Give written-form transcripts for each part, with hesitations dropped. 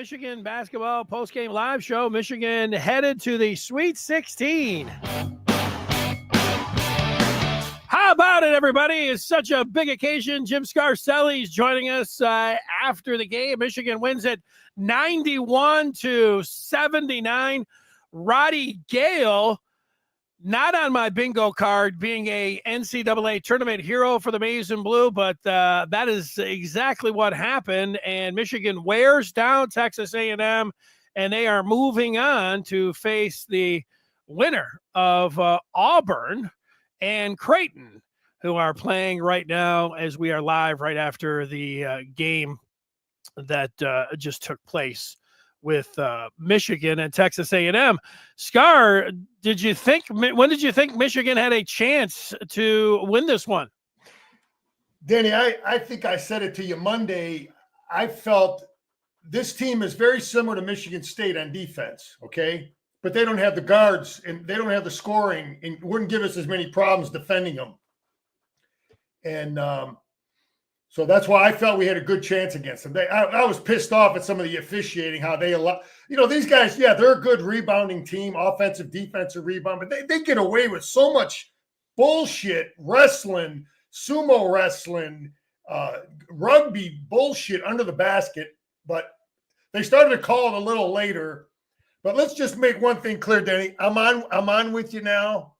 Michigan basketball postgame live show. Michigan headed to the Sweet 16. How about it, everybody? It's such a big occasion. Jim Scarcelli's joining us after the game. Michigan wins it 91-79. Rody Gale, not on my bingo card, being a NCAA tournament hero for the Maize and Blue, but that is exactly what happened. And Michigan wears down Texas A&M, and they are moving on to face the winner of Auburn and Creighton, who are playing right now as we are live right after the game that just took place with Michigan and Texas A&M. Scar, when did you think Michigan had a chance to win this one? Danny, I think I said it to you Monday. I felt this team is very similar to Michigan State on defense, okay? But they don't have the guards and they don't have the scoring and wouldn't give us as many problems defending them. And so that's why I felt we had a good chance against them. I was pissed off at some of the officiating, how they allow, these guys, yeah, they're a good rebounding team, offensive, defensive rebound, but they get away with so much bullshit, wrestling, sumo wrestling, rugby bullshit under the basket. But they started to call it a little later. But let's just make one thing clear, Danny. I'm on with you now.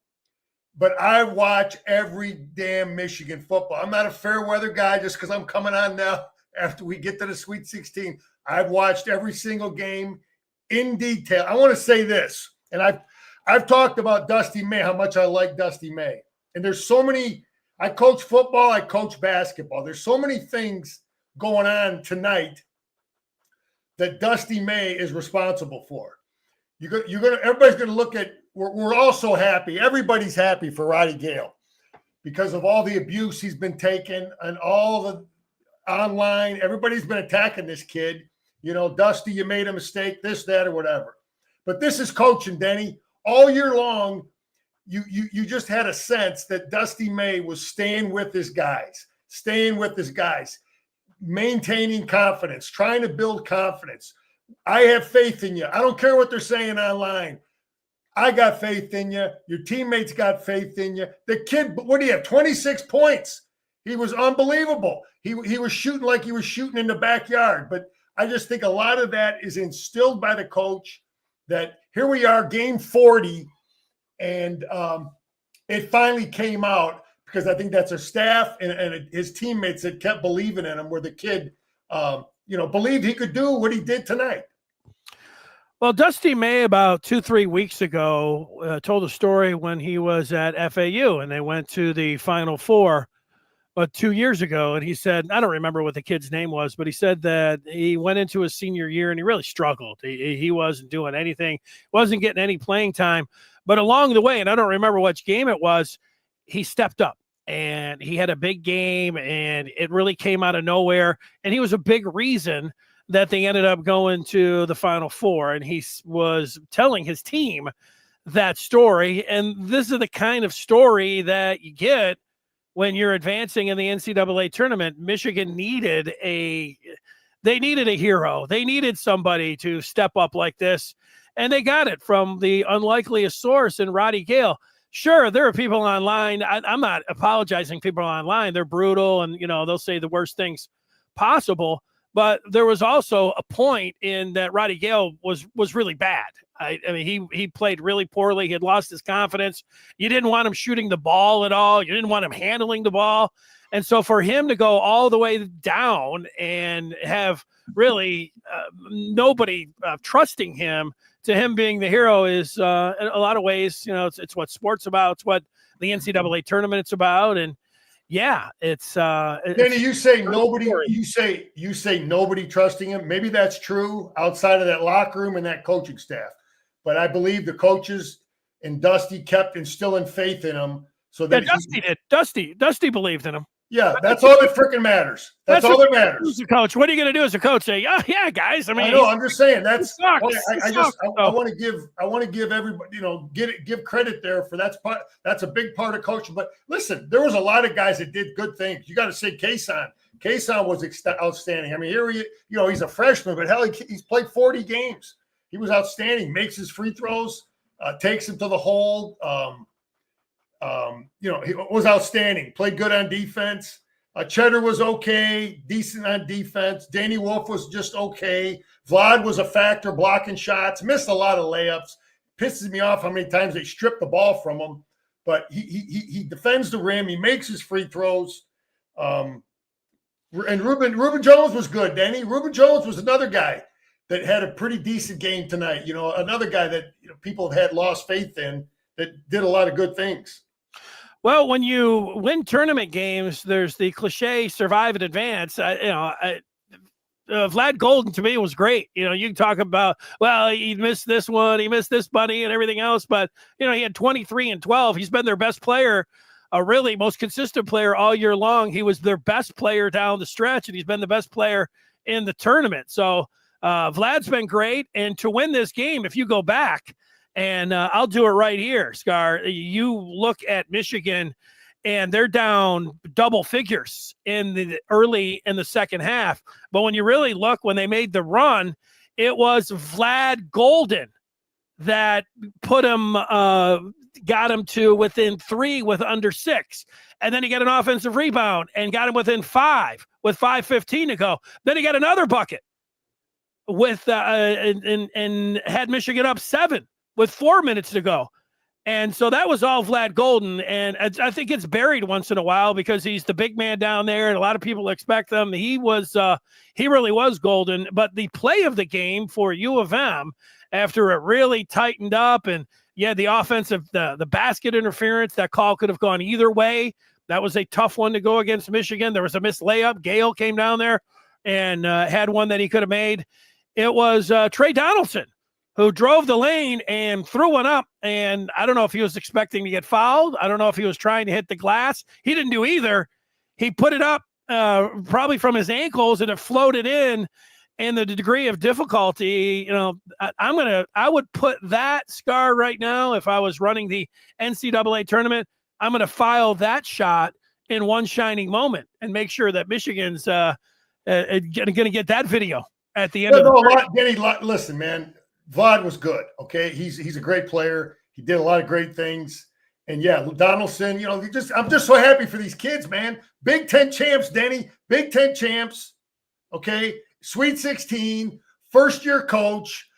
But I watch every damn Michigan football. I'm not a fair weather guy just because I'm coming on now after we get to the Sweet 16. I've watched every single game in detail. I want to say this, and I've talked about Dusty May, how much I like Dusty May. And there's so many – I coach football, I coach basketball. There's so many things going on tonight that Dusty May is responsible for. Everybody's going to look at – we're all so happy. Everybody's happy for Rody Gale because of all the abuse he's been taking and all the online. Everybody's been attacking this kid. Dusty, you made a mistake, this, that, or whatever. But this is coaching, Denny. All year long, you just had a sense that Dusty May was staying with his guys, maintaining confidence, trying to build confidence. I have faith in you. I don't care what they're saying online. I got faith in you. Your teammates got faith in you. The kid, what do you have, 26 points? He was unbelievable. He was shooting like he was shooting in the backyard. But I just think a lot of that is instilled by the coach that here we are, game 40, and it finally came out because I think that's a staff and his teammates that kept believing in him where the kid, believed he could do what he did tonight. Well, Dusty May about 2-3 weeks ago told a story when he was at FAU and they went to the Final Four, but 2 years ago. And he said, I don't remember what the kid's name was, but he said that he went into his senior year and he really struggled. He wasn't doing anything, wasn't getting any playing time. But along the way, and I don't remember which game it was, he stepped up and he had a big game and it really came out of nowhere. And he was a big reason that they ended up going to the Final Four. And he was telling his team that story. And this is the kind of story that you get when you're advancing in the NCAA tournament. Michigan needed a hero. They needed somebody to step up like this. And they got it from the unlikeliest source in Rody Gale. Sure, there are people online. I'm not apologizing to people online. They're brutal and, they'll say the worst things possible. But there was also a point in that Rody Gale was really bad. I mean, he played really poorly. He had lost his confidence. You didn't want him shooting the ball at all. You didn't want him handling the ball. And so for him to go all the way down and have really nobody trusting him, to him being the hero is in a lot of ways, it's what sport's about. It's what the NCAA tournament's about. And yeah, it's Danny, you say nobody, you say nobody trusting him. Maybe that's true outside of that locker room and that coaching staff. But I believe the coaches and Dusty kept instilling faith in him. So that Dusty did. Dusty believed in him. Yeah, that's all that freaking matters. That's all that matters. As a coach, what are you going to do as a coach? Say, oh yeah, guys. I mean, I know. I'm just saying that's. I I want to give everybody, give credit there for that's a big part of coaching. But listen, there was a lot of guys that did good things. You got to say Kason. Kason was outstanding. I mean, he's a freshman, but hell, he's played 40 games. He was outstanding. Makes his free throws, takes him to the hole. He was outstanding. Played good on defense. Cheddar was okay, decent on defense. Danny Wolf was just okay. Vlad was a factor, blocking shots. Missed a lot of layups. Pisses me off how many times they stripped the ball from him. But he defends the rim. He makes his free throws. And Reuben Jones was good, Danny. Reuben Jones was another guy that had a pretty decent game tonight. Another guy that people have had lost faith in that did a lot of good things. Well, when you win tournament games, there's the cliche survive and advance. Vlad Golden to me was great. You can talk about, well, he missed this one, he missed this bunny and everything else, but he had 23 and 12. He's been their best player, really most consistent player all year long. He was their best player down the stretch, and he's been the best player in the tournament. So Vlad's been great. And to win this game, if you go back, and I'll do it right here, Scar. You look at Michigan, and they're down double figures early in the second half. But when you really look, when they made the run, it was Vlad Golden that put him, got him to within 3 with under 6. And then he got an offensive rebound and got him within 5 with 5:15 to go. Then he got another bucket with and had Michigan up 7. With 4 minutes to go. And so that was all Vlad Golden. And I think it's buried once in a while because he's the big man down there and a lot of people expect him. He really was golden. But the play of the game for U of M, after it really tightened up and the offensive, the basket interference, that call could have gone either way. That was a tough one to go against Michigan. There was a missed layup. Gale came down there and had one that he could have made. It was Trey Donaldson who drove the lane and threw one up. And I don't know if he was expecting to get fouled. I don't know if he was trying to hit the glass. He didn't do either. He put it up probably from his ankles, and it floated in. And the degree of difficulty, I would put that, Scar, right now, if I was running the NCAA tournament, I'm going to file that shot in one shining moment and make sure that Michigan's going to get that video at the end of the tournament. Denny, listen, man. Vlad was good. Okay. He's a great player. He did a lot of great things. And Donaldson, I'm just so happy for these kids, man. Big Ten champs, Denny. Big Ten champs. Okay. Sweet 16, first year coach.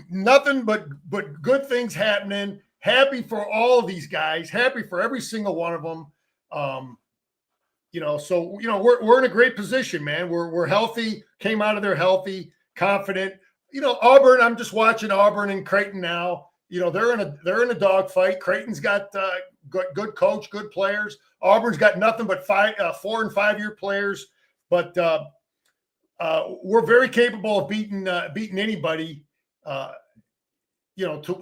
Nothing but good things happening. Happy for all of these guys. Happy for every single one of them. We're in a great position, man. We're healthy. Came out of there healthy, confident. Auburn, I'm just watching Auburn and Creighton now. They're in a dogfight. Creighton's got good coach, good players. Auburn's got nothing but 4 and 5 year players. But we're very capable of beating anybody. To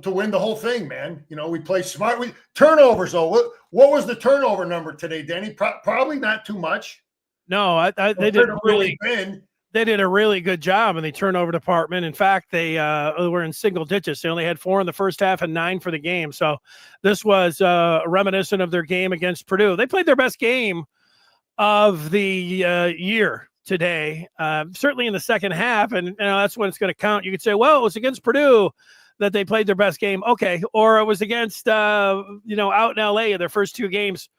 win the whole thing, man. We play smart. Turnovers though. What was the turnover number today, Denny? Probably not too much. No, they didn't really. They did a really good job in the turnover department. In fact, they were in single digits. They only had 4 in the first half and 9 for the game. So this was reminiscent of their game against Purdue. They played their best game of the year today, certainly in the second half. And that's when it's going to count. You could say, well, it was against Purdue that they played their best game. Okay. Or it was against, out in LA in their first 2 games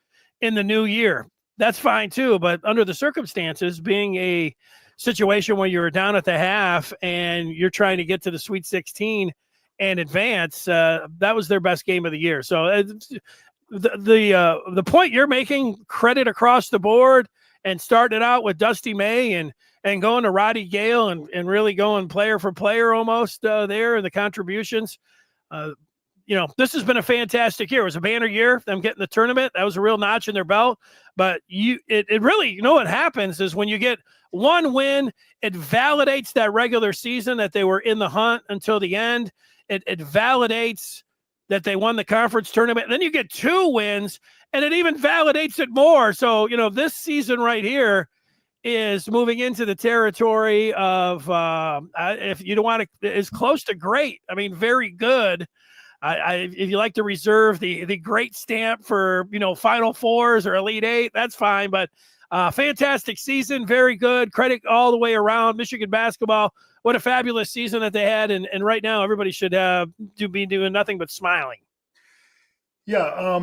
in the new year. That's fine too. But under the circumstances, being a situation where you're down at the half and you're trying to get to the Sweet 16 and advance, that was their best game of the year. So the point you're making, credit across the board, and starting it out with Dusty May and going to Rody Gale and really going player for player almost there in the contributions. This has been a fantastic year. It was a banner year, them getting the tournament. That was a real notch in their belt. But it really, what happens is when you get one win, it validates that regular season that they were in the hunt until the end. It validates that they won the conference tournament. And then you get 2 wins, and it even validates it more. So, this season right here is moving into the territory of, if you don't want to, is close to great. I mean, very good. If you like to reserve the great stamp for, Final Fours or Elite Eight, that's fine. But fantastic season, very good. Credit all the way around. Michigan basketball, what a fabulous season that they had. And right now, everybody should be doing nothing but smiling. Yeah.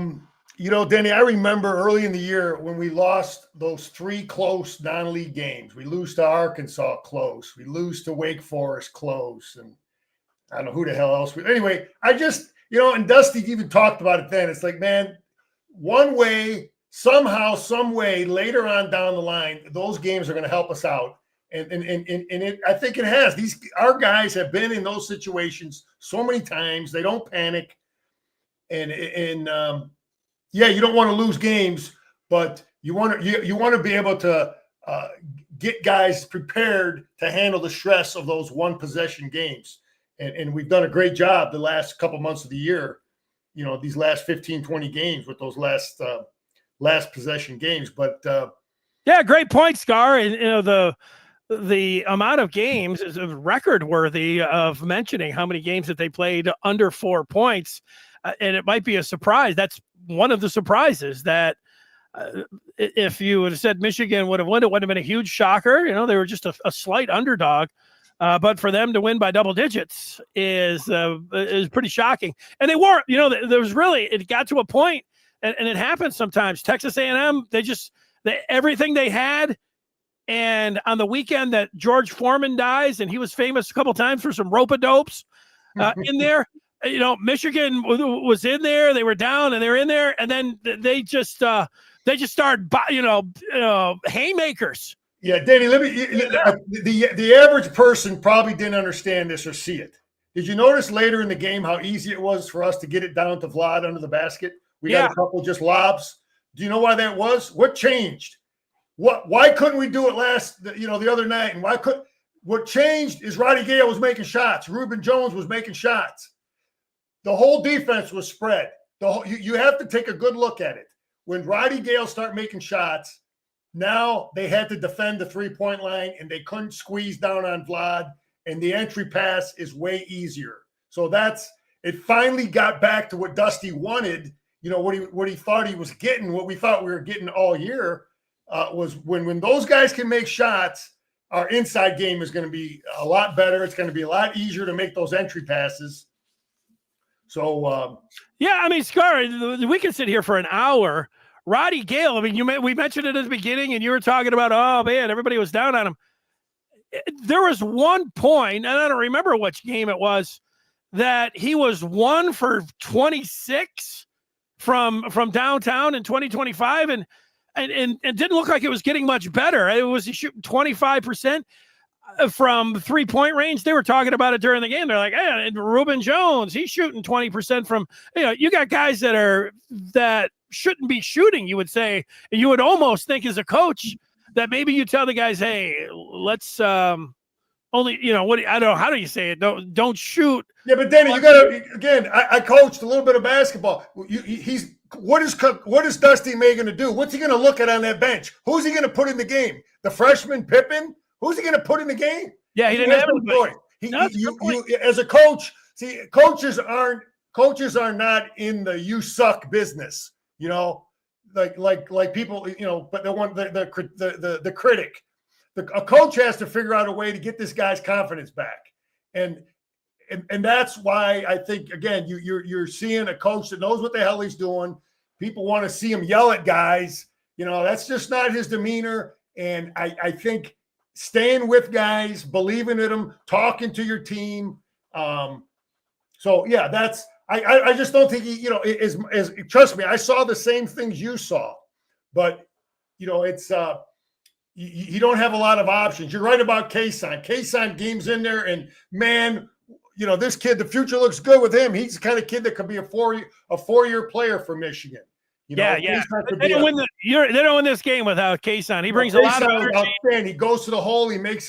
Denny, I remember early in the year when we lost those 3 close non-league games. We lose to Arkansas close. We lose to Wake Forest close. And I don't know who the hell else. Anyway, I just, and Dusty even talked about it then. It's like, man, one way, somehow, some way, later on down the line, those games are going to help us out. And I think it has. Our guys have been in those situations so many times. They don't panic. And you don't want to lose games, but you want to be able to get guys prepared to handle the stress of those 1 possession games. And we've done a great job the last couple months of the year, these last 15, 20 games with those last possession games. But great point, Scar. And the amount of games is record worthy of mentioning how many games that they played under 4 points. And it might be a surprise. That's one of the surprises that if you would have said Michigan would have won, it wouldn't have been a huge shocker. They were just a slight underdog. But for them to win by double digits is pretty shocking. And they weren't, there was really, it got to a point, and it happens sometimes. Texas A&M, everything they had. And on the weekend that George Foreman dies, and he was famous a couple times for some rope-a-dopes in there, Michigan was in there. They were down, and they're in there, and then they just started, haymakers. Yeah, Danny, the average person probably didn't understand this or see it. Did you notice later in the game how easy it was for us to get it down to Vlad under the basket? We got a couple just lobs. Do you know why that was? What changed? Why couldn't we do it the other night? And what changed is Rody Gale was making shots. Reuben Jones was making shots. The whole defense was spread. You have to take a good look at it. When Rody Gale started making shots, now they had to defend the 3-point line, and they couldn't squeeze down on Vlad, and the entry pass is way easier. So it finally got back to what Dusty wanted, what he thought he was getting, what we thought we were getting all year, was when those guys can make shots, our inside game is going to be a lot better. It's going to be a lot easier to make those entry passes. So, Scar, we can sit here for an hour. Rody Gale, we mentioned it at the beginning, and you were talking about, oh, man, everybody was down on him. There was one point, and I don't remember which game it was, that he was 1 for 26 from downtown in 2025, and it didn't look like it was getting much better. It was shooting 25% from 3-point range. They were talking about it during the game. They're like, hey, and Reuben Jones, he's shooting 20% from, you got guys that shouldn't be shooting, you would say. You would almost think as a coach that maybe you tell the guys, hey, let's only, I don't know, how do you say it? Don't shoot. Yeah, but Danny, you got to, again, I coached a little bit of basketball. What is Dusty May going to do? What's he going to look at on that bench? Who's he going to put in the game? The freshman Pippen? Who's he going to put in the game? Yeah, he didn't have anybody. As a coach, see, coaches are not in the you suck business, like people, but the critic. A coach has to figure out a way to get this guy's confidence back. And that's why I think, again, you're seeing a coach that knows what the hell he's doing. People want to see him yell at guys. That's just not his demeanor. And I think staying with guys, believing in them, talking to your team. So yeah, I just don't think he, trust me, I saw the same things you saw, but it's you don't have a lot of options. You're right about Kason. Kason games in there, and man, this kid, the future looks good with him. He's the kind of kid that could be a four-year player for Michigan. They don't win this game without Kason. He brings a lot of energy. He goes to the hole. He makes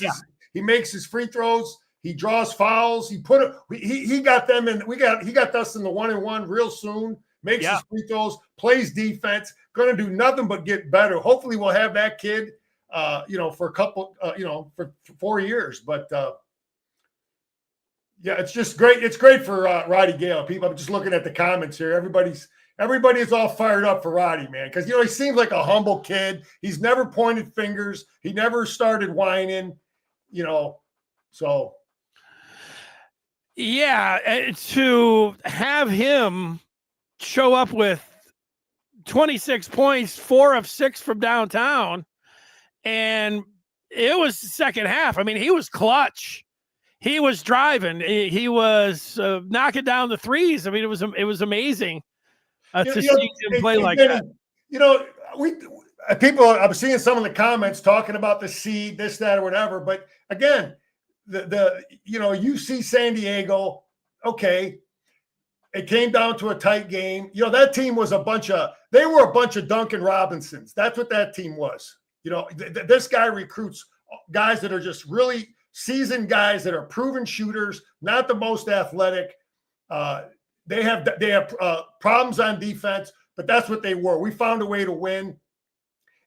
his free throws. He draws fouls. He got them in. He got us in the 1-and-1 real soon. Makes his free throws. Plays defense. Going to do nothing but get better. Hopefully, we'll have that kid, for a couple, for 4 years. But yeah, it's just great. It's great for Rody Gale. People, I'm just looking at the comments here. Everybody is all fired up for Roddy, man, because he seems like a humble kid. He's never pointed fingers. He never started whining. So. Yeah, to have him show up with 26 points, 4 of 6 from downtown, and it was the second half. I mean, he was clutch. He was driving. He was knocking down the threes. I mean, it was amazing to see him play like that. I'm seeing some of the comments talking about the seed, this, that, or whatever. But again, UC San Diego, okay, it came down to a tight game. That team was a bunch of Duncan Robinsons. That's what that team was. This guy recruits guys that are just really seasoned guys that are proven shooters, not the most athletic. They have problems on defense, but that's what they were. We found a way to win.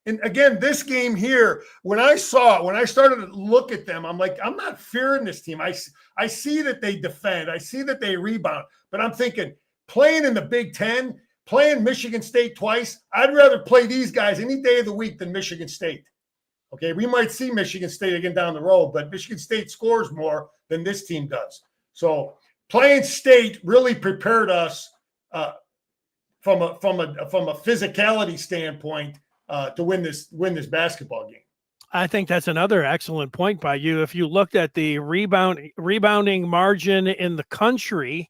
And again, this game here, when I started to look at them, I'm like, I'm not fearing this team. I see that they defend. I see that they rebound. But I'm thinking, playing in the Big Ten, playing Michigan State twice, I'd rather play these guys any day of the week than Michigan State. Okay, we might see Michigan State again down the road, but Michigan State scores more than this team does. So playing State really prepared us from a physicality standpoint to win this basketball game. I think that's another excellent point by you. If you looked at the rebounding margin in the country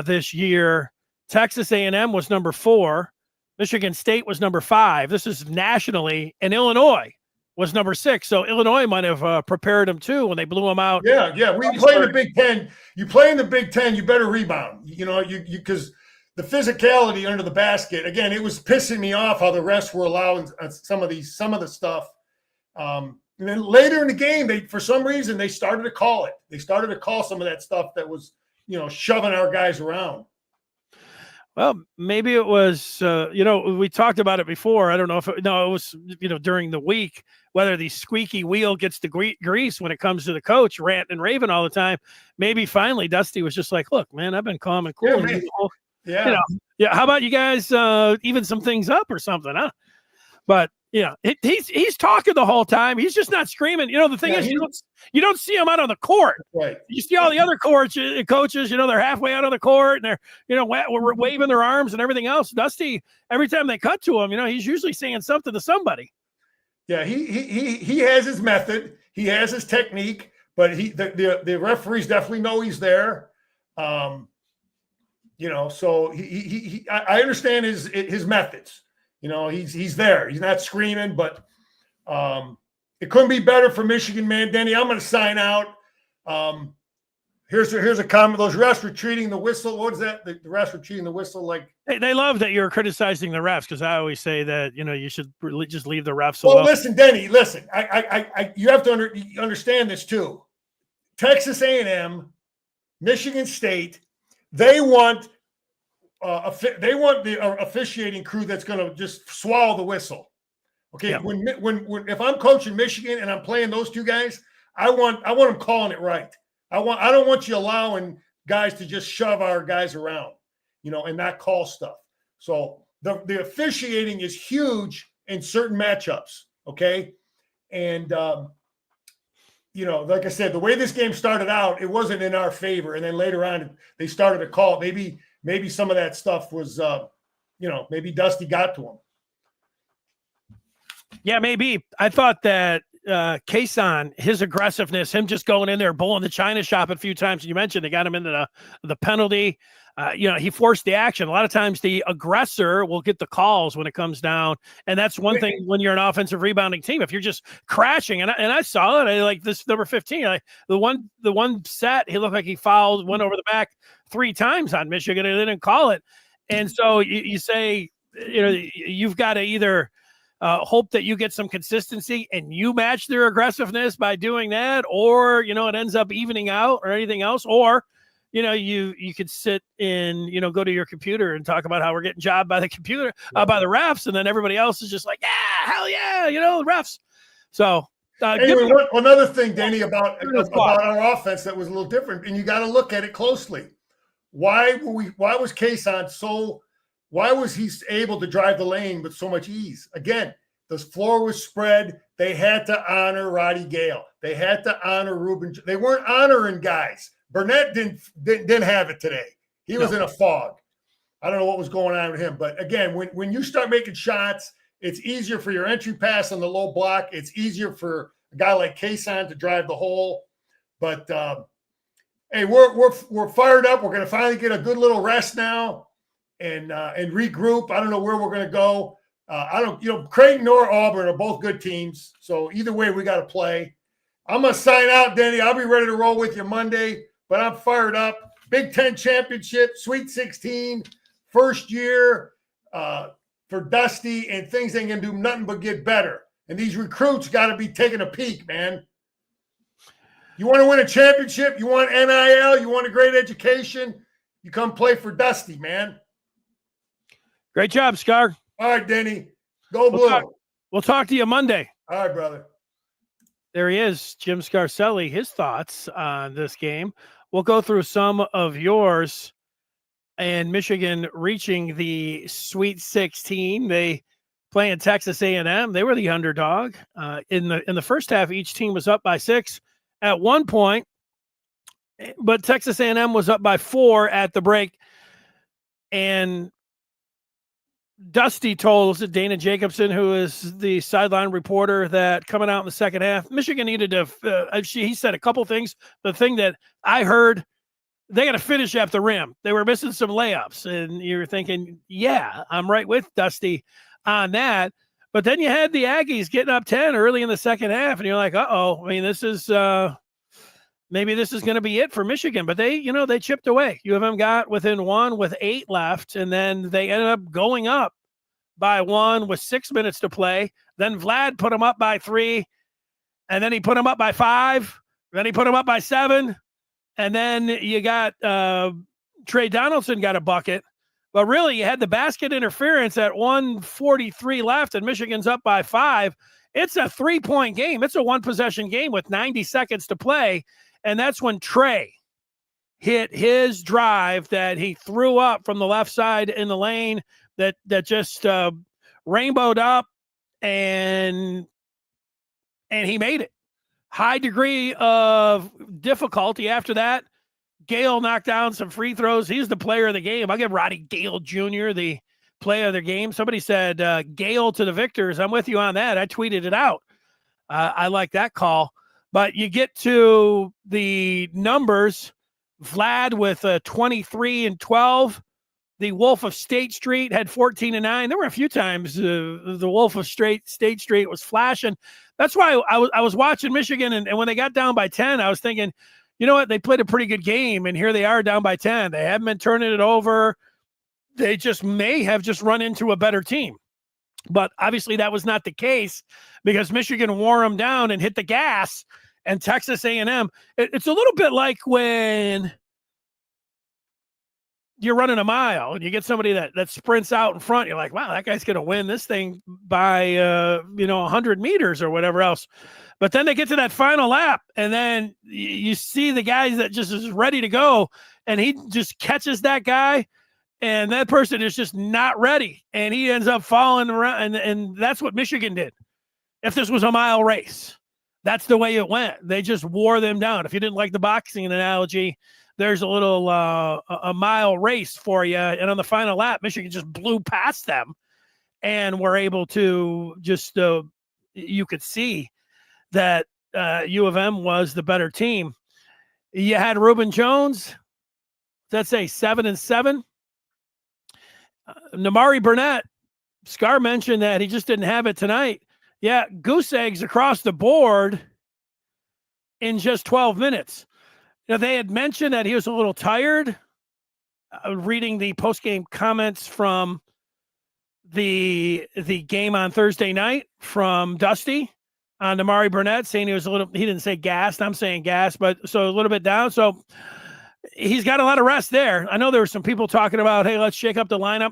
this year, Texas A&M was number 4, Michigan State was number 5. This is nationally, and Illinois was number 6. So Illinois might have prepared them too when they blew them out. Yeah. We play in the Big Ten. You play in the Big Ten, you better rebound. Because the physicality under the basket, again, it was pissing me off how the refs were allowing some of the stuff. And then later in the game, for some reason, they started to call it. They started to call some of that stuff that was, shoving our guys around. Well, maybe it was, we talked about it before. I don't know if it was, during the week, whether the squeaky wheel gets the grease when it comes to the coach ranting and raving all the time. Maybe finally Dusty was just like, look, man, I've been calm and cool. Yeah. How about you guys even some things up or something, huh? But he's talking the whole time. He's just not screaming. The thing is, you don't see him out on the court. Right. You see all the other coaches, they're halfway out on the court and they're, waving their arms and everything else. Dusty, every time they cut to him, he's usually saying something to somebody. Yeah, he has his method. He has his technique, but the referees definitely know he's there. So I understand his methods. He's there. He's not screaming, but it couldn't be better for Michigan, man. Denny, I'm going to sign out. Here's a comment. Those refs were treating the whistle. What is that? The refs were treating the whistle like. They love that you're criticizing the refs because I always say that you should just leave the refs alone. Well, listen, Denny. Listen, you have to understand this too. Texas A&M, Michigan State, they want the officiating crew that's going to just swallow the whistle. Okay, yeah. When if I'm coaching Michigan and I'm playing those two guys, I want them calling it right. I don't want you allowing guys to just shove our guys around, and not call stuff. So the officiating is huge in certain matchups. Okay, and like I said, the way this game started out, it wasn't in our favor, and then later on they started to call it. Maybe some of that stuff was, maybe Dusty got to him. Yeah, maybe. I thought that Kason, his aggressiveness, him just going in there, bulling the China shop a few times. You mentioned they got him into the penalty. He forced the action. A lot of times the aggressor will get the calls when it comes down. And that's one thing when you're an offensive rebounding team. If you're just crashing, and I saw it, I like this number 15. The one set, he looked like he fouled, went over the back 3 times on Michigan and they didn't call it. And so you say, you've got to either hope that you get some consistency and you match their aggressiveness by doing that, or, you know, it ends up evening out or anything else, or, you know, you could sit and, you know, go to your computer and talk about how we're getting jobbed by the computer, by the refs. And then everybody else is just like, yeah, hell yeah, you know, the refs. So anyway, another thing, Danny, about our offense that was a little different, and you got to look at it closely. Why was Kason why was he able to drive the lane with so much ease? Again, the floor was spread. They had to honor Rody Gale. They had to honor Ruben. They weren't honoring guys. Burnett didn't have it today. He was in a fog. I don't know what was going on with him. But again, when you start making shots, it's easier for your entry pass on the low block. It's easier for a guy like Kason to drive the hole. But hey, we're fired up. We're going to finally get a good little rest now and regroup. I don't know where we're going to go. Creighton or Auburn are both good teams. So either way, we got to play. I'm going to sign out, Danny. I'll be ready to roll with you Monday, but I'm fired up. Big Ten championship, Sweet 16, first year for Dusty, and things ain't going to do nothing but get better. And these recruits got to be taking a peek, man. You want to win a championship? You want NIL? You want a great education? You come play for Dusty, man. Great job, Scar. All right, Denny. Go Blue. We'll talk to you Monday. All right, brother. There he is, Jim Scarcelli, his thoughts on this game. We'll go through some of yours. And Michigan reaching the Sweet 16. They play in Texas A&M. They were the underdog. In the first half, each team was up by 6 at one point, but Texas A&M was up by 4 at the break. And Dusty told us, Dana Jacobson, who is the sideline reporter, that coming out in the second half, Michigan needed to, he said a couple things. The thing that I heard, they got to finish at the rim. They were missing some layups. And you're thinking, yeah, I'm right with Dusty on that. But then you had the Aggies getting up 10 early in the second half. And you're like, uh-oh, I mean, this is maybe this is going to be it for Michigan. But they chipped away. U of M got within 1 with 8 left. And then they ended up going up by 1 with 6 minutes to play. Then Vlad put them up by 3. And then he put them up by 5. Then he put them up by 7. And then you got Trey Donaldson got a bucket. But really, you had the basket interference at 1:43 left, and Michigan's up by 5. It's a 3-point game. It's a one-possession game with 90 seconds to play. And that's when Trey hit his drive that he threw up from the left side in the lane that just rainbowed up, and he made it. High degree of difficulty after that. Gale knocked down some free throws. He's the player of the game. I'll give Rody Gale Jr. the player of the game. Somebody said Gale to the victors. I'm with you on that. I tweeted it out. I like that call. But you get to the numbers. Vlad with 23 and 12. The Wolf of State Street had 14 and 9. There were a few times the Wolf of State Street was flashing. That's why I was watching Michigan, and when they got down by 10, I was thinking, you know what? They played a pretty good game, and here they are down by 10. They haven't been turning it over. They just may have just run into a better team. But obviously that was not the case because Michigan wore them down and hit the gas, and Texas A&M. It's a little bit like when you're running a mile and you get somebody that sprints out in front. You're like, wow, that guy's going to win this thing by, 100 meters or whatever else. But then they get to that final lap, and then you see the guys that just is ready to go, and he just catches that guy, and that person is just not ready, and he ends up falling around, and that's what Michigan did. If this was a mile race, that's the way it went. They just wore them down. If you didn't like the boxing analogy, there's a little a mile race for you, and on the final lap, Michigan just blew past them, and were able to just you could see that U of M was the better team. You had Reuben Jones, let's say 7 and 7. Namari Burnett, Scar mentioned that he just didn't have it tonight. Yeah, goose eggs across the board in just 12 minutes. Now, they had mentioned that he was a little tired. Reading the postgame comments from the game on Thursday night from Dusty on Damari Burnett, saying he didn't say gassed. I'm saying gas, but so a little bit down. So he's got a lot of rest there. I know there were some people talking about, hey, let's shake up the lineup.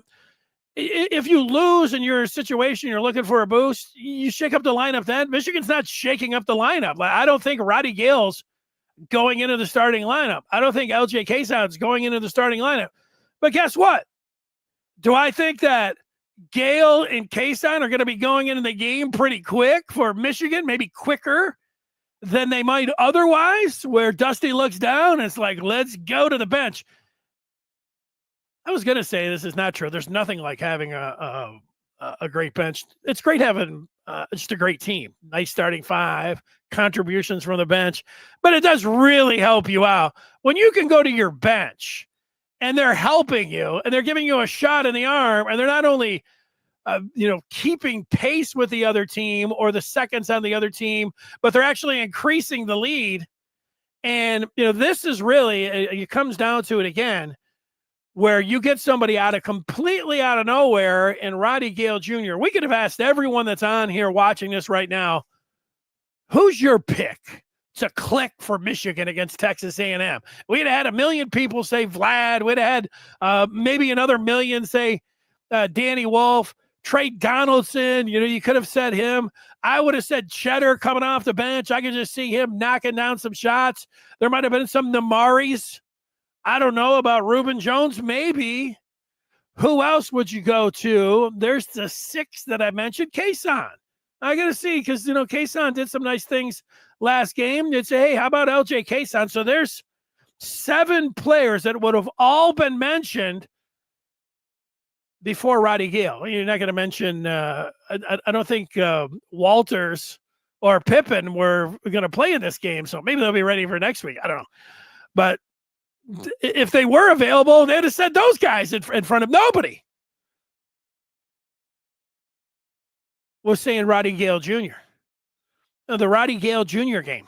If you lose and you're in a situation, you're looking for a boost, you shake up the lineup then. Michigan's not shaking up the lineup. I don't think Rody Gale's going into the starting lineup. I don't think LJ Kayson's going into the starting lineup. But guess what? Do I think that Gale and Kayson are going to be going into the game pretty quick for Michigan, maybe quicker than they might otherwise, where Dusty looks down and it's like, let's go to the bench. I was going to say this is not true. There's nothing like having a great bench. It's great having just a great team. Nice starting five, contributions from the bench. But it does really help you out when you can go to your bench and they're helping you and they're giving you a shot in the arm, and they're not only keeping pace with the other team or the seconds on the other team, but they're actually increasing the lead. And this is really it comes down to it again, where you get somebody completely out of nowhere in Rody Gale Jr. We could have asked everyone that's on here watching this right now, who's your pick to click for Michigan against Texas A&M? We'd have had 1 million people say Vlad. We'd have had maybe another million say Danny Wolf, Trey Donaldson. You could have said him. I would have said Cheddar coming off the bench. I could just see him knocking down some shots. There might have been some Namaris. I don't know about Reuben Jones, maybe. Who else would you go to? There's the 6 that I mentioned. Kayson. I got to see, because, Kayson did some nice things last game. You'd say, hey, how about LJ Kayson? So there's 7 players that would have all been mentioned before Rody Gale. You're not going to mention, I don't think Walters or Pippen were going to play in this game, so maybe they'll be ready for next week. I don't know. But if they were available, they'd have said those guys in front of nobody. We're saying Rody Gale Jr. The Rody Gale Jr. game.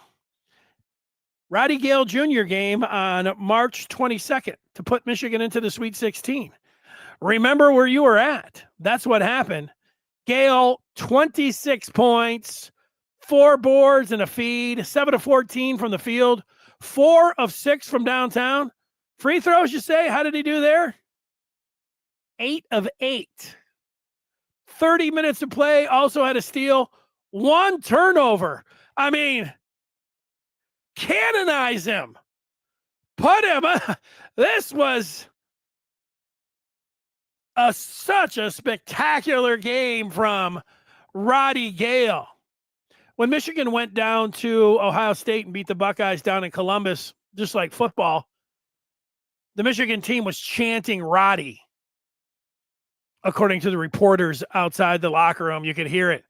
Rody Gale Jr. game on March 22nd to put Michigan into the Sweet 16. Remember where you were at. That's what happened. Gale, 26 points, 4 boards and a feed, 7 of 14 from the field, 4 of 6 from downtown. Free throws, you say? How did he do there? 8 of 8. 30 minutes to play, also had a steal, 1 turnover. I mean, canonize him. Put him. This was such a spectacular game from Rody Gale. When Michigan went down to Ohio State and beat the Buckeyes down in Columbus, just like football, the Michigan team was chanting Roddy. According to the reporters outside the locker room, you could hear it.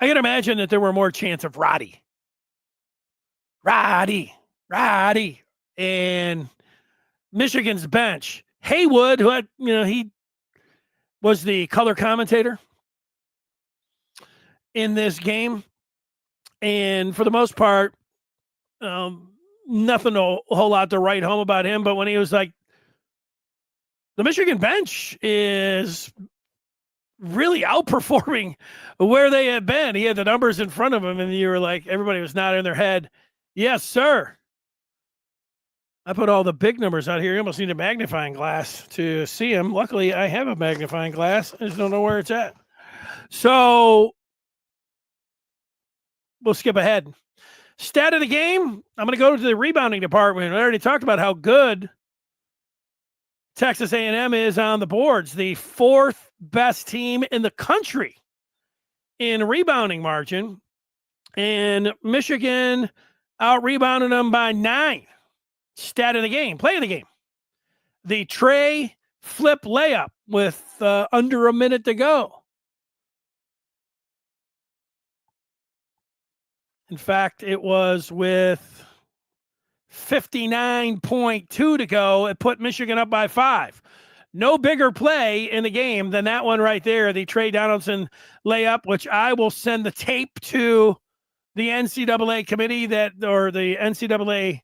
I can imagine that there were more chants of Roddy. Roddy, Roddy. And Michigan's bench, Haywood, who had, he was the color commentator in this game. And for the most part, nothing a whole lot to write home about him. But when he was like, the Michigan bench is really outperforming where they had been. He had the numbers in front of him, and you were like, everybody was nodding their head. Yes, sir. I put all the big numbers out here. You almost need a magnifying glass to see them. Luckily, I have a magnifying glass. I just don't know where it's at. So we'll skip ahead. Stat of the game, I'm going to go to the rebounding department. I already talked about how good Texas A&M is on the boards, the 4th best team in the country in rebounding margin. And Michigan out-rebounded them by 9. Stat of the game, play of the game. The Trey flip layup with under a minute to go. In fact, it was with 59.2 to go. It put Michigan up by 5. No bigger play in the game than that one right there, the Trey Donaldson layup, which I will send the tape to the NCAA committee or the NCAA,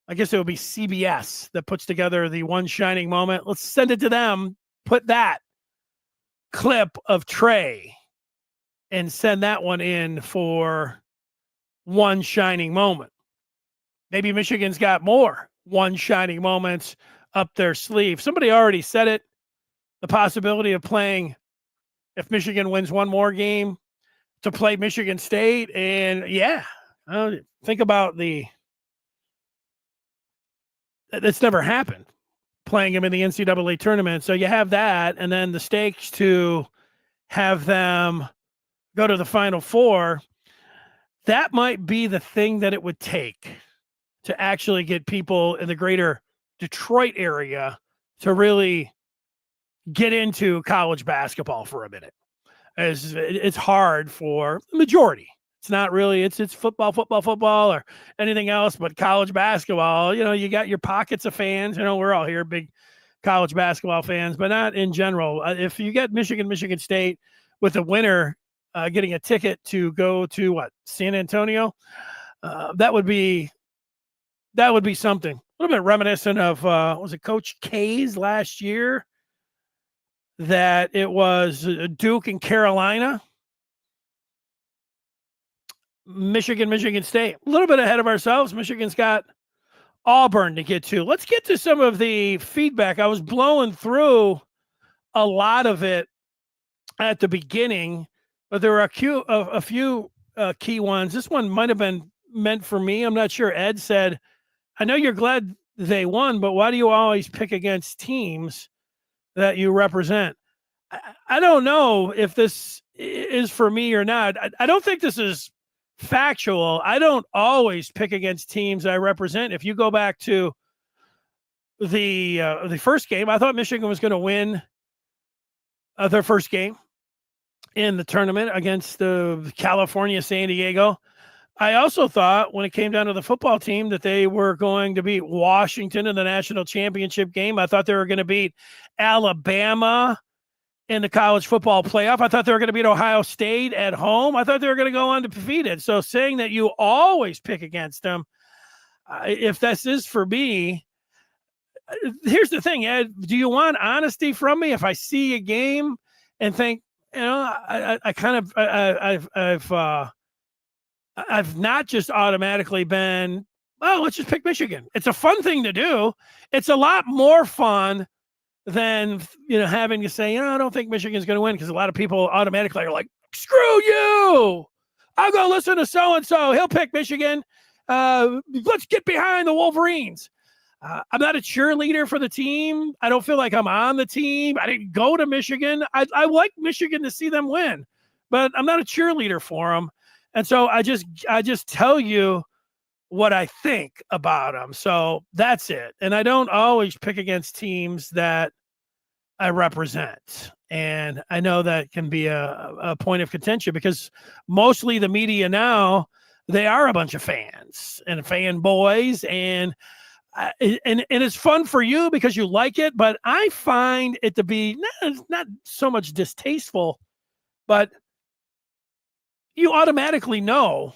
I guess it would be CBS that puts together the One Shining Moment. Let's send it to them. Put that clip of Trey and send that one in for one shining moment. Maybe Michigan's got more one shining moments up their sleeve. Somebody already said it, the possibility of playing, if Michigan wins one more game, to play Michigan State. And think about that's never happened, playing them in the NCAA tournament. So you have that, and then the stakes to have them go to the Final Four. That might be the thing that it would take to actually get people in the greater Detroit area to really get into college basketball for a minute. It's hard for the majority. It's not really, it's football, or anything else, but college basketball, you got your pockets of fans. We're all here, big college basketball fans, but not in general. If you get Michigan State with the winner getting a ticket to go to San Antonio, that would be something. A little bit reminiscent of was it Coach K's last year, that it was Duke and Carolina, Michigan State. A little bit ahead of ourselves. Michigan's got Auburn to get to. Let's get to some of the feedback. I was blowing through a lot of it at the beginning, but there were a few key ones. This one might have been meant for me. I'm not sure. Ed said, I know you're glad they won, but why do you always pick against teams that you represent? I don't know if this is for me or not. I don't think this is factual. I don't always pick against teams I represent. If you go back to the first game, I thought Michigan was going to win their first game in the tournament against the California San Diego. I also thought when it came down to the football team that they were going to beat Washington in the national championship game. I thought they were going to beat Alabama in the college football playoff. I thought they were going to beat Ohio State at home. I thought they were going to go undefeated. So saying that you always pick against them, if this is for me, here's the thing, Ed, do you want honesty from me? If I see a game and think, I've not just automatically been, let's just pick Michigan. It's a fun thing to do. It's a lot more fun than, having to say, I don't think Michigan's going to win, because a lot of people automatically are like, screw you. I'll go listen to so-and-so. He'll pick Michigan. Let's get behind the Wolverines. I'm not a cheerleader for the team. I don't feel like I'm on the team. I didn't go to Michigan. I like Michigan to see them win, but I'm not a cheerleader for them. And so I just tell you what I think about them. So that's it. And I don't always pick against teams that I represent. And I know that can be a point of contention, because mostly the media now, they are a bunch of fans and fanboys, and it's fun for you because you like it. But I find it to be not so much distasteful, but you automatically know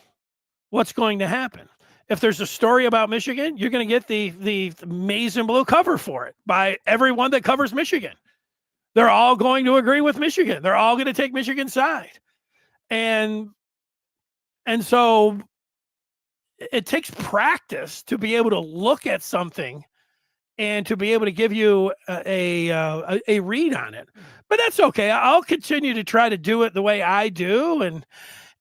what's going to happen. If there's a story about Michigan, you're going to get the maize and blue cover for it by everyone that covers Michigan. They're all going to agree with Michigan. They're all going to take Michigan's side. And so it takes practice to be able to look at something and to be able to give you a read on it. But that's okay. I'll continue to try to do it the way I do.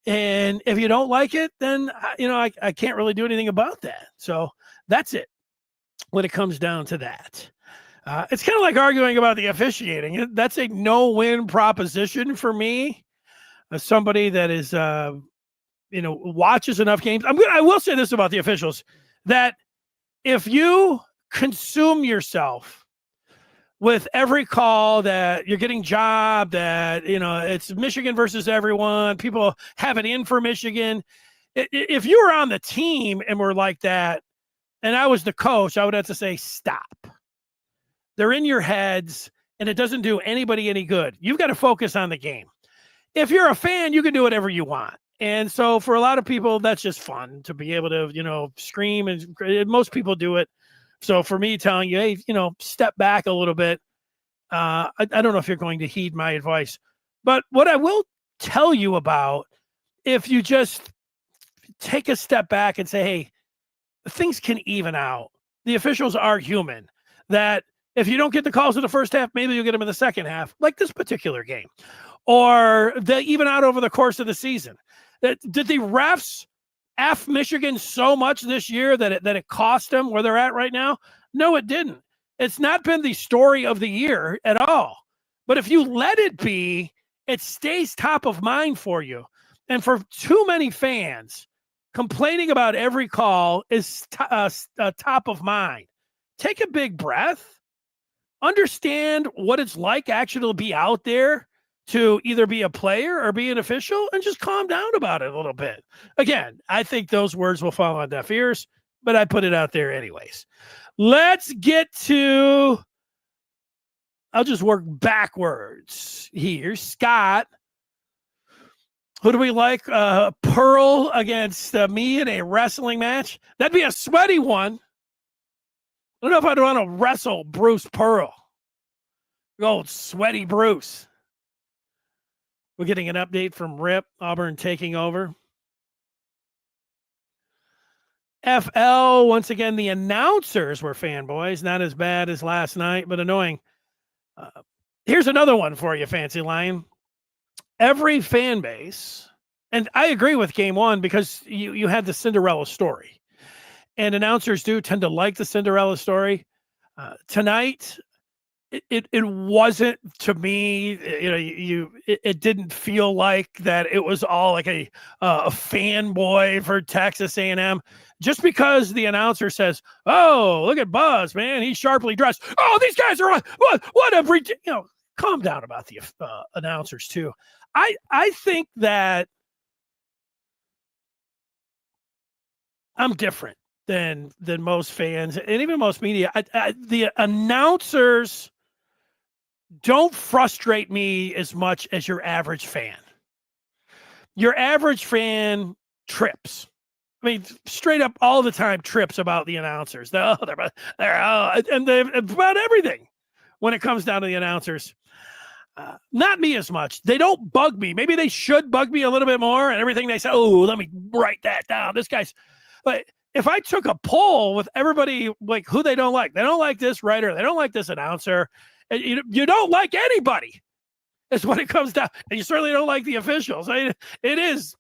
And if you don't like it, then, I can't really do anything about that. So that's it when it comes down to that. It's kind of like arguing about the officiating. That's a no-win proposition for me. As somebody that is, watches enough games. I will say this about the officials, that if you consume yourself with every call that you're getting jobbed, that, it's Michigan versus everyone, people have it in for Michigan. If you were on the team and were like that, and I was the coach, I would have to say, stop. They're in your heads, and it doesn't do anybody any good. You've got to focus on the game. If you're a fan, you can do whatever you want. And so for a lot of people, that's just fun to be able to, scream, and most people do it. So for me telling you, hey, step back a little bit I don't know if you're going to heed my advice, but what I will tell you about, if you just take a step back and say, hey, things can even out. The officials are human. That if you don't get the calls in the first half, maybe you'll get them in the second half, like this particular game, or they even out over the course of the season. Did the refs F Michigan so much this year that it cost them where they're at right now? No, it didn't. It's not been the story of the year at all. But if you let it be, it stays top of mind for you. And for too many fans, complaining about every call is top of mind. Take a big breath. Understand what it's like actually to be out there, to either be a player or be an official, and just calm down about it a little bit. Again, I think those words will fall on deaf ears, but I put it out there anyways. Let's get to, I'll just work backwards here. Scott, who do we like? Pearl against me in a wrestling match. That'd be a sweaty one. I don't know if I'd want to wrestle Bruce Pearl. Old sweaty Bruce. We're getting an update from Rip. Auburn taking over. FL, once again, the announcers were fanboys. Not as bad as last night, but annoying. Here's another one for you, Fancy Lion. Every fan base, and I agree with game one because you had the Cinderella story. And announcers do tend to like the Cinderella story. Tonight, it wasn't, to me, it didn't feel like that it was all like a fanboy for Texas A&M. Just because the announcer says, "Oh, look at Buzz, man, he's sharply dressed. Oh, these guys are what a calm down about the announcers too." I think that I'm different than most fans and even most media. The announcers don't frustrate me as much as your average fan. Your average fan trips. I mean, straight up all the time trips about the announcers. They're about everything when it comes down to the announcers. Not me as much. They don't bug me. Maybe they should bug me a little bit more. And everything they say, oh, let me write that down. This guy's. But if I took a poll with everybody, like who they don't like this writer, they don't like this announcer. You don't like anybody. Is what it comes down. And you certainly don't like the officials. It is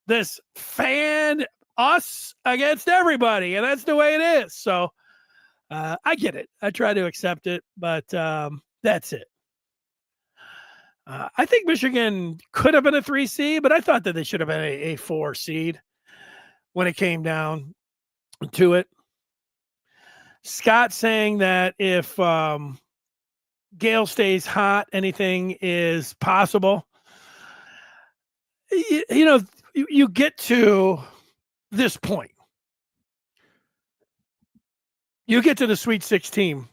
this fan us against everybody, and that's the way it is. So I get it. I try to accept it, but that's it. I think Michigan could have been a 3 seed, but I thought that they should have been a 4 seed when it came down to it. Scott saying that if Gale stays hot, anything is possible. You get to this point. You get to the Sweet 16.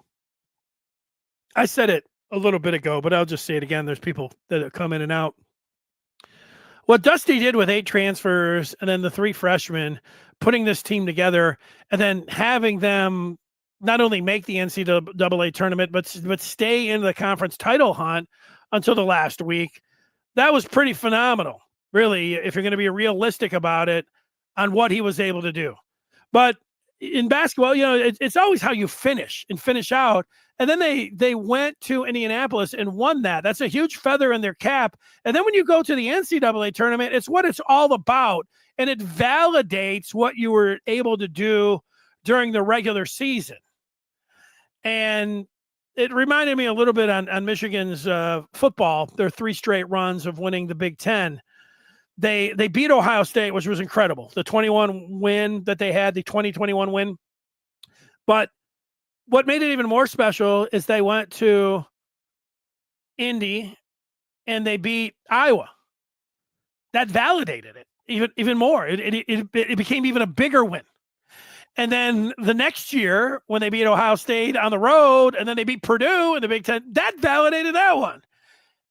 I said it a little bit ago, but I'll just say it again. There's people that come in and out. What Dusty did with 8 transfers and then the 3 freshmen, putting this team together and then having them not only make the NCAA tournament, but stay in the conference title hunt until the last week, that was pretty phenomenal, really, if you're going to be realistic about it, on what he was able to do. But in basketball, it's always how you finish and finish out. And then they went to Indianapolis and won that. That's a huge feather in their cap. And then when you go to the NCAA tournament, it's what it's all about. And it validates what you were able to do during the regular season. And it reminded me a little bit on Michigan's football, their 3 straight runs of winning the Big Ten. They beat Ohio State, which was incredible. The 21 win that they had, the 2021 win. But what made it even more special is they went to Indy and they beat Iowa. That validated it even more. It became even a bigger win. And then the next year, when they beat Ohio State on the road, and then they beat Purdue in the Big Ten, that validated that one.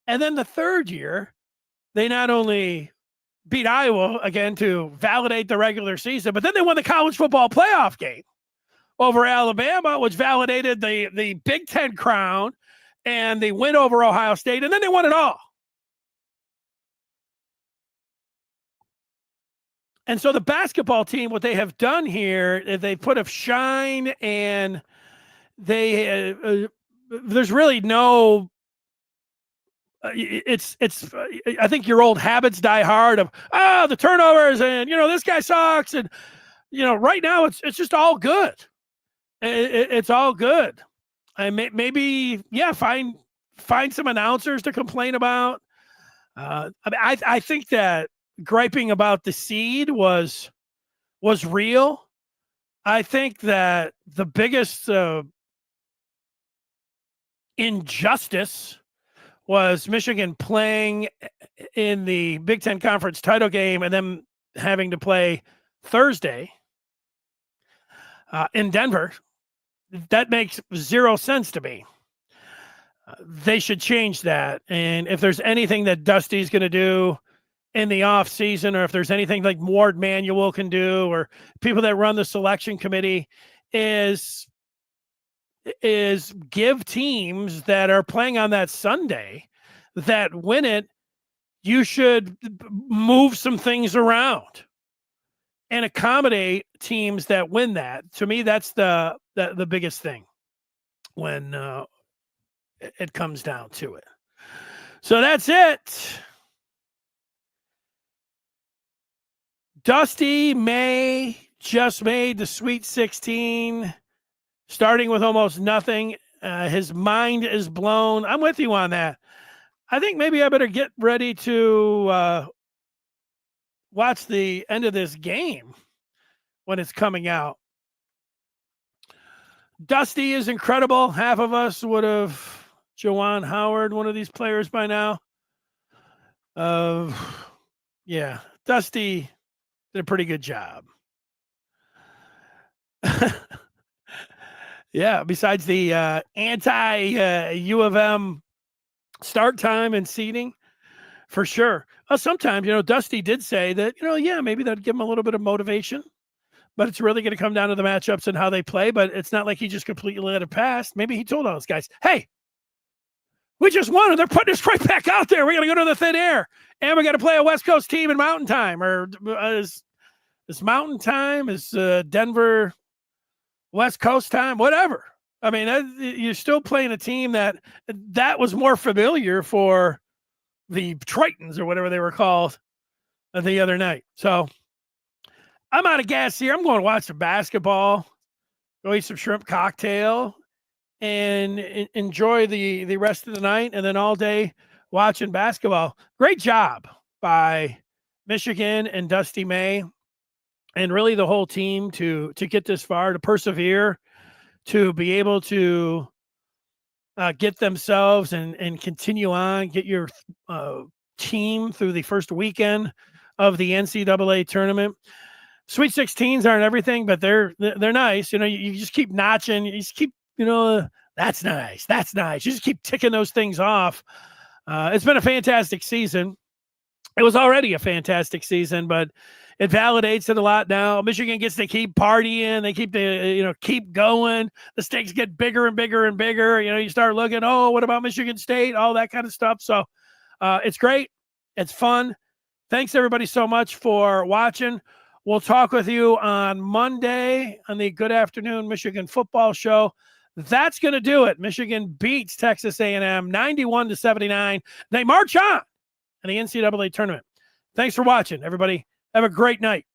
And then the third year, they not only beat Iowa again to validate the regular season, but then they won the college football playoff game over Alabama, which validated the Big Ten crown. and they win over Ohio State, and then they won it all. And so the basketball team, what they have done here is they put a shine, and they there's really no. It's. I think your old habits die hard of the turnovers, and this guy sucks, and right now it's just all good. It's all good. I maybe find some announcers to complain about. I think that griping about the seed was real. I think that the biggest injustice was Michigan playing in the Big Ten Conference title game and then having to play Thursday in Denver. That makes zero sense to me. They should change that. And if there's anything that Dusty's going to do in the off season, or if there's anything like Ward Manuel can do, or people that run the selection committee, is give teams that are playing on that Sunday that win it, you should move some things around and accommodate teams that win that. To me, that's the biggest thing when it comes down to it. So that's it. Dusty May just made the Sweet 16, starting with almost nothing. His mind is blown. I'm with you on that. I think maybe I better get ready to watch the end of this game when it's coming out. Dusty is incredible. Half of us would have Juwan Howard, one of these players by now. Yeah, Dusty did a pretty good job. Yeah, besides the anti-U of M start time and seating, for sure. Sometimes, Dusty did say that, maybe that'd give him a little bit of motivation, but it's really going to come down to the matchups and how they play. But it's not like he just completely let it pass. Maybe he told all those guys, hey, we just won, and they're putting us right back out there. We got to go to the thin air, and we got to play a West Coast team in Mountain Time, or is Mountain Time, is Denver West Coast time, whatever. I mean, you're still playing a team that was more familiar for the Tritons or whatever they were called the other night. So I'm out of gas here. I'm going to watch some basketball, go eat some shrimp cocktail, and enjoy the rest of the night, and then all day watching basketball. Great job by Michigan and Dusty May, and really the whole team to get this far, to persevere, to be able to get themselves and continue on, get your team through the first weekend of the NCAA tournament. Sweet 16s aren't everything, but they're nice. You just keep notching. You just keep, that's nice. That's nice. You just keep ticking those things off. It's been a fantastic season. It was already a fantastic season, but it validates it a lot now. Michigan gets to keep partying. They keep keep going. The stakes get bigger and bigger and bigger. You start looking, what about Michigan State? All that kind of stuff. So it's great. It's fun. Thanks, everybody, so much for watching. We'll talk with you on Monday on the Good Afternoon Michigan Football Show. That's going to do it. Michigan beats Texas A&M 91-79. They march on in the NCAA tournament. Thanks for watching, everybody. Have a great night.